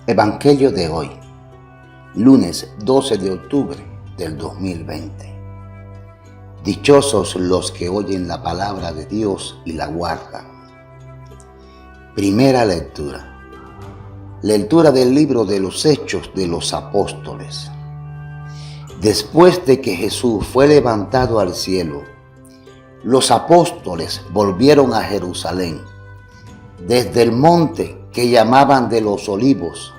Evangelio de hoy, lunes 12 de octubre del 2020. Dichosos los que oyen la palabra de Dios y la guardan. Primera lectura. Lectura del libro de los Hechos de los Apóstoles. Después de que Jesús fue levantado al cielo, los apóstoles volvieron a Jerusalén, desde el monte que llamaban de los Olivos,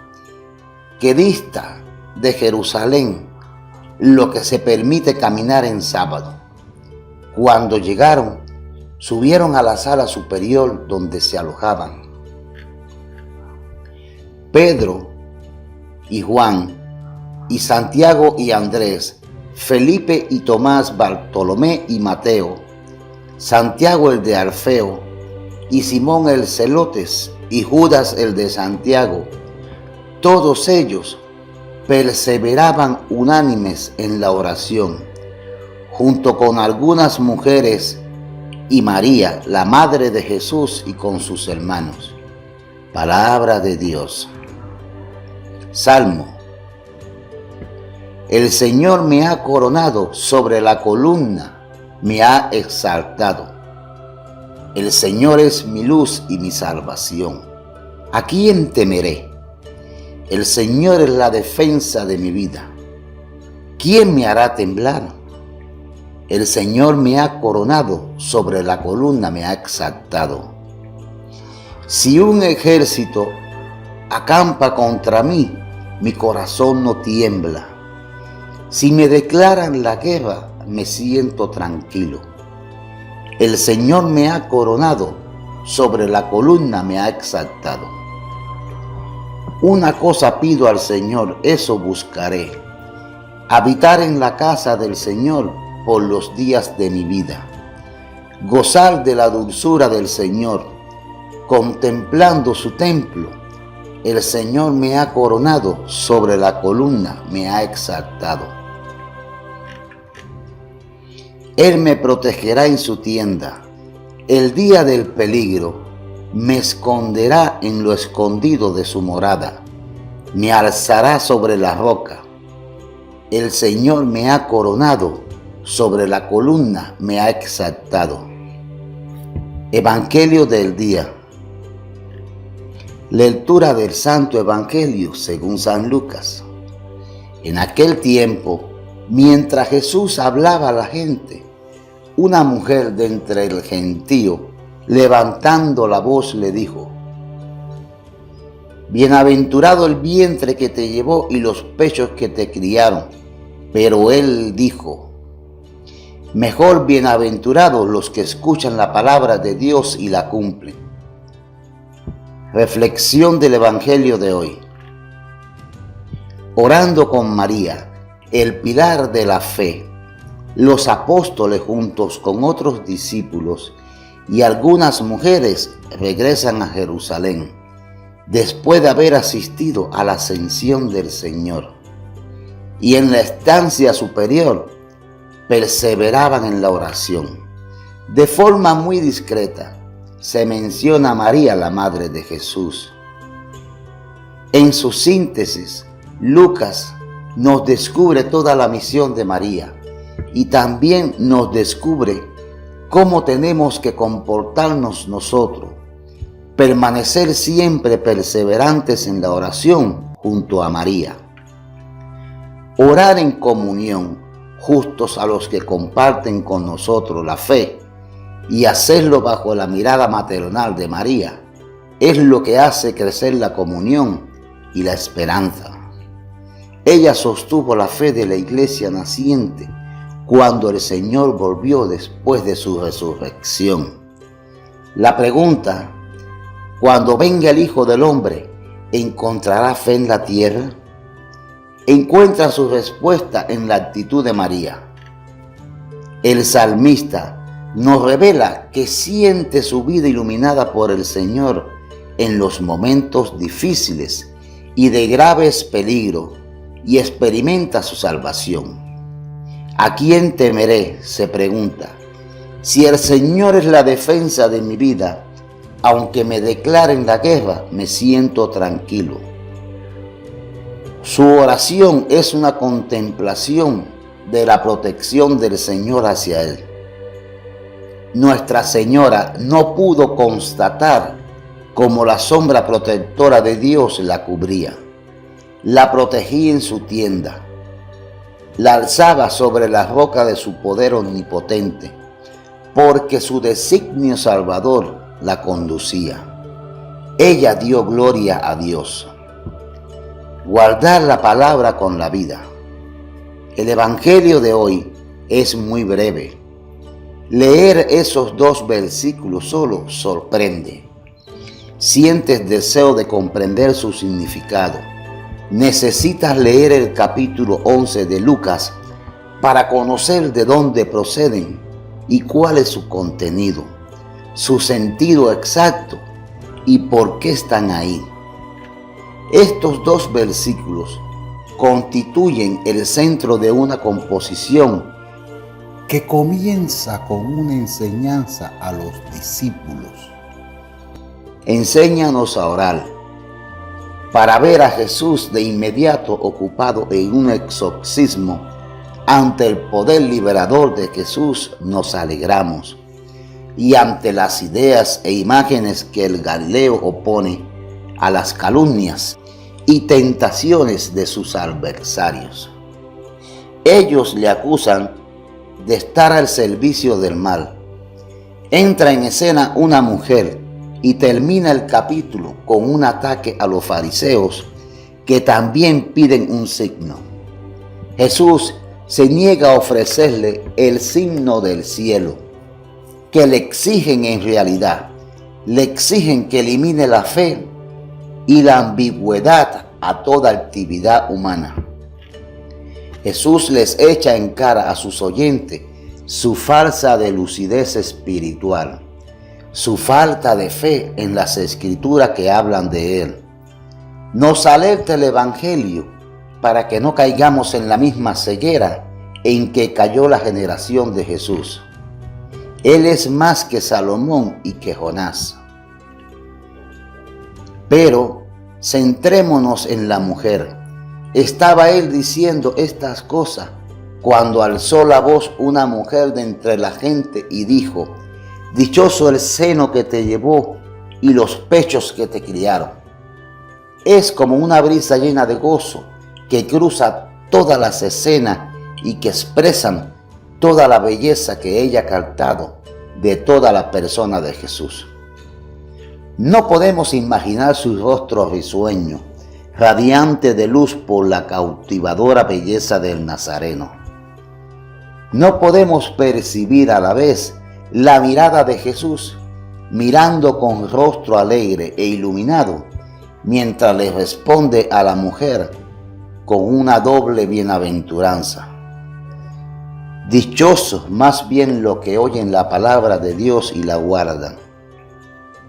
que dista de Jerusalén lo que se permite caminar en sábado. Cuando llegaron, subieron a la sala superior donde se alojaban Pedro y Juan, y Santiago y Andrés, Felipe y Tomás, Bartolomé y Mateo, Santiago el de Alfeo, y Simón el Celotes, y Judas el de Santiago. Todos ellos perseveraban unánimes en la oración, junto con algunas mujeres y María, la madre de Jesús, y con sus hermanos. Palabra de Dios. Salmo. El Señor me ha coronado, sobre la columna me ha exaltado. El Señor es mi luz y mi salvación. ¿A quién temeré? El Señor es la defensa de mi vida. ¿Quién me hará temblar? El Señor me ha coronado, sobre la columna me ha exaltado. Si un ejército acampa contra mí, mi corazón no tiembla. Si me declaran la guerra, me siento tranquilo. El Señor me ha coronado, sobre la columna me ha exaltado. Una cosa pido al Señor, eso buscaré: habitar en la casa del Señor por los días de mi vida, gozar de la dulzura del Señor, contemplando su templo. El Señor me ha coronado, sobre la columna me ha exaltado. Él me protegerá en su tienda. El día del peligro me esconderá en lo escondido de su morada. Me alzará sobre la roca. El Señor me ha coronado, sobre la columna me ha exaltado. Evangelio del día. Lectura del Santo Evangelio según San Lucas. En aquel tiempo, mientras Jesús hablaba a la gente, una mujer de entre el gentío, levantando la voz, le dijo: Bienaventurado el vientre que te llevó y los pechos que te criaron. Pero él dijo: Mejor bienaventurados los que escuchan la palabra de Dios y la cumplen. Reflexión del Evangelio de hoy. Orando con María, el pilar de la fe, los apóstoles juntos con otros discípulos y algunas mujeres regresan a Jerusalén, después de haber asistido a la ascensión del Señor, y en la estancia superior perseveraban en la oración. De forma muy discreta se menciona a María, la madre de Jesús. En su síntesis, Lucas nos descubre toda la misión de María y también nos descubre cómo tenemos que comportarnos nosotros, permanecer siempre perseverantes en la oración junto a María. Orar en comunión, justos a los que comparten con nosotros la fe, y hacerlo bajo la mirada maternal de María, es lo que hace crecer la comunión y la esperanza. Ella sostuvo la fe de la iglesia naciente cuando el Señor volvió después de su resurrección. La pregunta: cuando venga el Hijo del Hombre, ¿encontrará fe en la tierra? Encuentra su respuesta en la actitud de María. El salmista nos revela que siente su vida iluminada por el Señor en los momentos difíciles y de graves peligros, y experimenta su salvación. ¿A quién temeré?, se pregunta. Si el Señor es la defensa de mi vida, aunque me declaren la guerra, me siento tranquilo. Su oración es una contemplación de la protección del Señor hacia él. Nuestra Señora no pudo constatar cómo la sombra protectora de Dios la cubría. La protegía en su tienda. La alzaba sobre la roca de su poder omnipotente, porque su designio salvador la conducía. Ella dio gloria a Dios. Guardar la palabra con la vida. El Evangelio de hoy es muy breve. Leer esos 2 versículos solo sorprende. Sientes deseo de comprender su significado. Necesitas leer el capítulo 11 de Lucas para conocer de dónde proceden y cuál es su contenido, su sentido exacto y por qué están ahí. Estos 2 versículos constituyen el centro de una composición que comienza con una enseñanza a los discípulos. Enséñanos a orar. Para ver a Jesús de inmediato ocupado en un exorcismo, ante el poder liberador de Jesús nos alegramos, y ante las ideas e imágenes que el Galileo opone a las calumnias y tentaciones de sus adversarios. Ellos le acusan de estar al servicio del mal. Entra en escena una mujer y termina el capítulo con un ataque a los fariseos que también piden un signo. Jesús se niega a ofrecerle el signo del cielo, que le exigen en realidad. Le exigen que elimine la fe y la ambigüedad a toda actividad humana. Jesús les echa en cara a sus oyentes su falsa de lucidez espiritual, su falta de fe en las escrituras que hablan de Él. Nos alerta el Evangelio para que no caigamos en la misma ceguera en que cayó la generación de Jesús. Él es más que Salomón y que Jonás. Pero centrémonos en la mujer. Estaba él diciendo estas cosas cuando alzó la voz una mujer de entre la gente y dijo: dichoso el seno que te llevó y los pechos que te criaron. Es como una brisa llena de gozo que cruza todas las escenas y que expresan toda la belleza que ella ha captado de toda la persona de Jesús. No podemos imaginar su rostro risueño, radiante de luz por la cautivadora belleza del Nazareno. No podemos percibir a la vez la mirada de Jesús, mirando con rostro alegre e iluminado, mientras le responde a la mujer con una doble bienaventuranza. Dichosos más bien los que oyen la palabra de Dios y la guardan.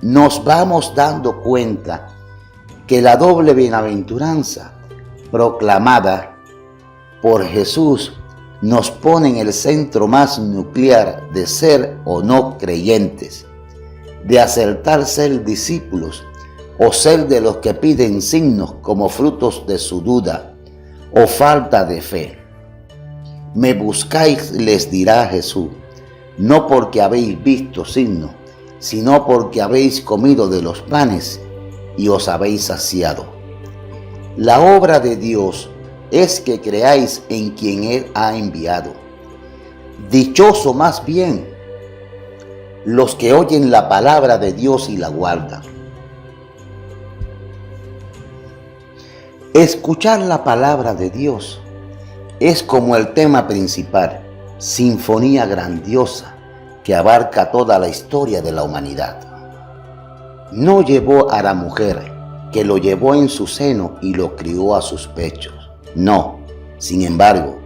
Nos vamos dando cuenta que la doble bienaventuranza proclamada por Jesús nos pone en el centro más nuclear de ser o no creyentes, de acertar ser discípulos o ser de los que piden signos como frutos de su duda o falta de fe. Me buscáis, les dirá Jesús, no porque habéis visto signos, sino porque habéis comido de los panes y os habéis saciado. La obra de Dios es que creáis en quien Él ha enviado. Dichoso más bien los que oyen la palabra de Dios y la guardan. Escuchar la palabra de Dios es como el tema principal, sinfonía grandiosa que abarca toda la historia de la humanidad. No llevó a la mujer, que lo llevó en su seno y lo crió a sus pechos. No, sin embargo,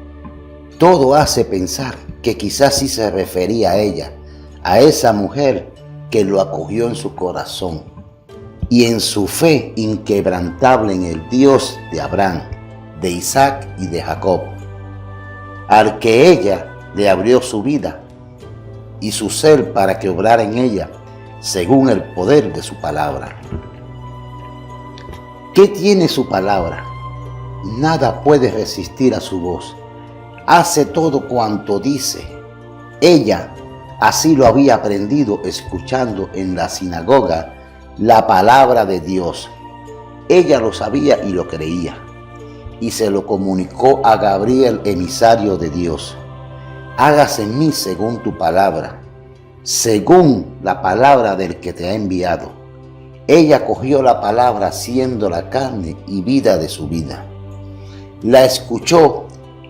todo hace pensar que quizás sí se refería a ella, a esa mujer que lo acogió en su corazón y en su fe inquebrantable en el Dios de Abraham, de Isaac y de Jacob, al que ella le abrió su vida y su ser para que obrara en ella según el poder de su palabra. ¿Qué tiene su palabra? Nada puede resistir a su voz. Hace todo cuanto dice. Ella así lo había aprendido escuchando en la sinagoga la palabra de Dios. Ella lo sabía y lo creía, y se lo comunicó a Gabriel, emisario de Dios. Hágase en mí según tu palabra, según la palabra del que te ha enviado. Ella cogió la palabra siendo la carne y vida de su vida. La escuchó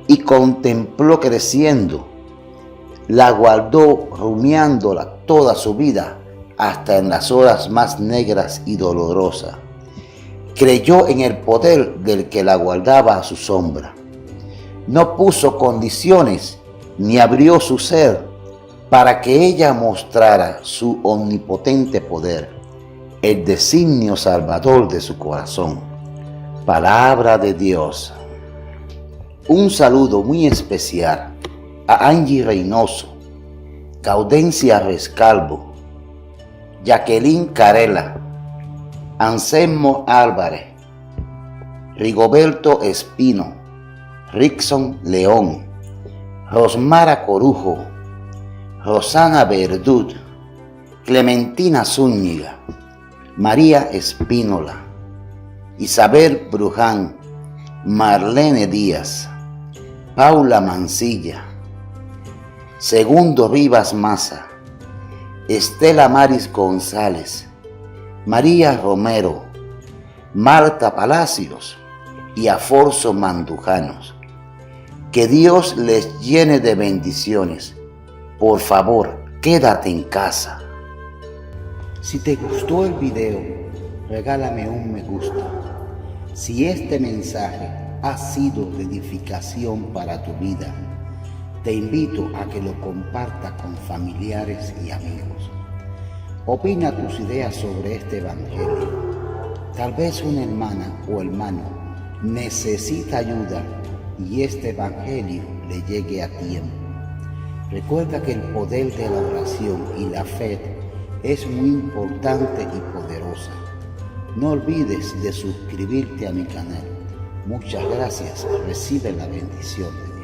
y contempló creciendo. La guardó rumiándola toda su vida, hasta en las horas más negras y dolorosas. Creyó en el poder del que la guardaba a su sombra. No puso condiciones ni abrió su ser para que ella mostrara su omnipotente poder, el designio salvador de su corazón. Palabra de Dios. Un saludo muy especial a Angie Reynoso, Gaudencia Rescalvo, Jacqueline Carela, Anselmo Álvarez, Rigoberto Espino, Rickson León, Rosmara Corujo, Rosana Verdud, Clementina Zúñiga, María Espínola, Isabel Bruján, Marlene Díaz, Paula Mancilla, Segundo Rivas Maza, Estela Maris González, María Romero, Marta Palacios y Aforzo Mandujanos. Que Dios les llene de bendiciones. Por favor, quédate en casa. Si te gustó el video, regálame un me gusta. Si este mensaje ha sido de edificación para tu vida, te invito a que lo compartas con familiares y amigos. Opina tus ideas sobre este evangelio. Tal vez una hermana o hermano necesita ayuda y este evangelio le llegue a tiempo. Recuerda que el poder de la oración y la fe es muy importante y poderosa. No olvides de suscribirte a mi canal. Muchas gracias. Recibe la bendición de Dios.